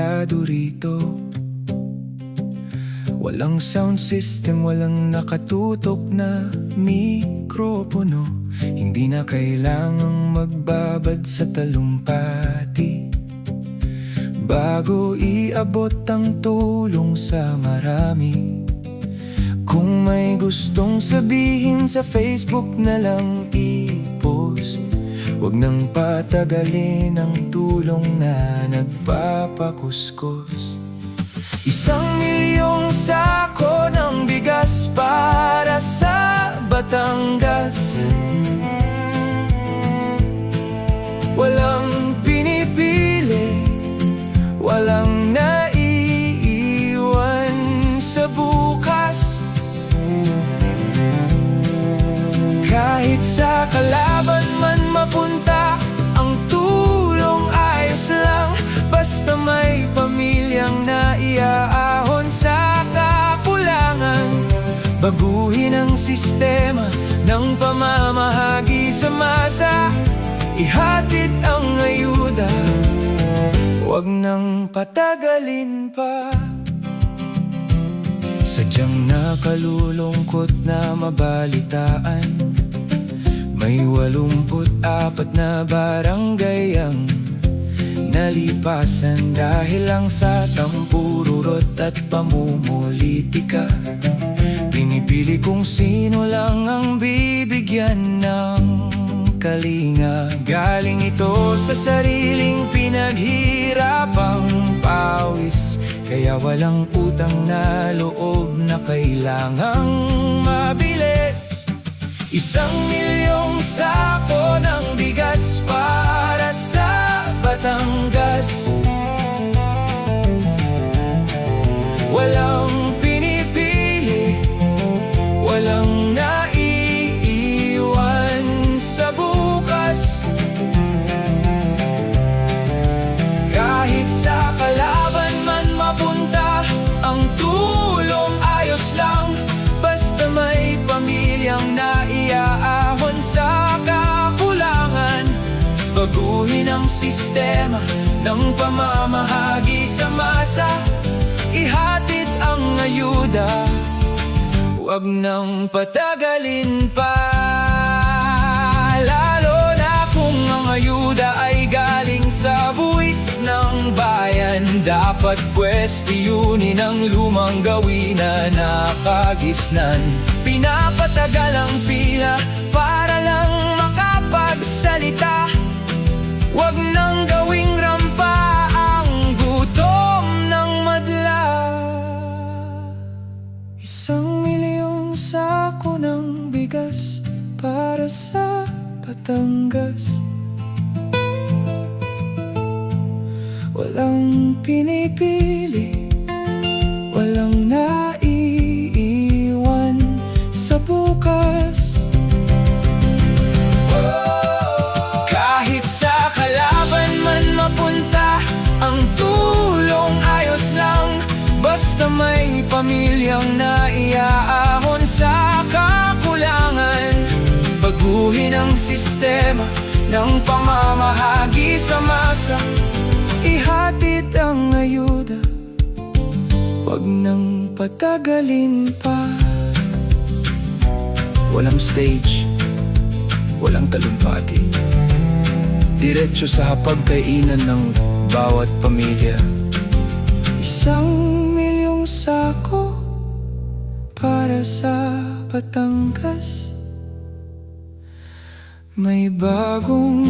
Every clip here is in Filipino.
suplado rito. Walang sound system, walang nakatutok na mikropono. Hindi na kailangang magbabad sa talumpati bago iabot ang tulong sa marami. Kung may gustong sabihin sa Facebook na lang i-post. Huwag nang patagalin ang tulong na nagpapakuskus. 1,000,000 sako ng bigas para sa Batangas. Walang pinipili, walang naiiwan sa bukas. Kahit sa kalaban man mapunta, ang tulong ayos lang. Basta may pamilyang naiaahon sa kakulangan. Baguhin ang sistema ng pamamahagi sa masa. Ihatid ang ayuda, huwag nang patagalin pa. Sadyang nakalulungkot na mabalitaan, may 84 na barangay ang nalipasan dahil lang sa tampururot at pamumulitika. Pinipili kung sino lang ang bibigyan ng kalinga. Galing ito sa sariling pinaghirapang pawis, kaya walang utang na loob na kailangang mabilis. 1,000,000 sako ng bigas para sa Batangas. Walang pinipili, walang naiiwan sa bukas. Kahit sa kalaban man mapunta, ang tulong ayos lang. Basta may pamilyang naiaahon sa kakulangan. Baguhin ang sistema ng pamamahagi sa masa. Ihatid ang ayuda, huwag nang patagalin pa. Lalo na kung ang ayuda ay galing sa buwis ng bayan. Dapat pwestiyunin ang lumang gawin na nakagisnan. Pinapatagal ang pila para lang makapagsalita. Huwag nang gawing rampa ang gutom ng madla. 1,000,000 sako ng bigas para sa Batangas. Walang pinipili, walang naiiwan sa bukas. Kahit sa kalaban man mapunta, ang tulong ayos lang. Basta may pamilyang naiaahon sa kakulangan. Baguhin ang sistema ng pamamahagi sa masa. Ihatid ang ayuda, huwag nang patagalin pa. Walang stage, walang talumpati. Diretso sa hapagkainan ng bawat pamilya. 1,000,000 sako para sa Batangas. May bagong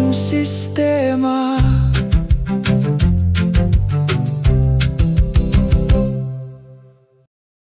sistema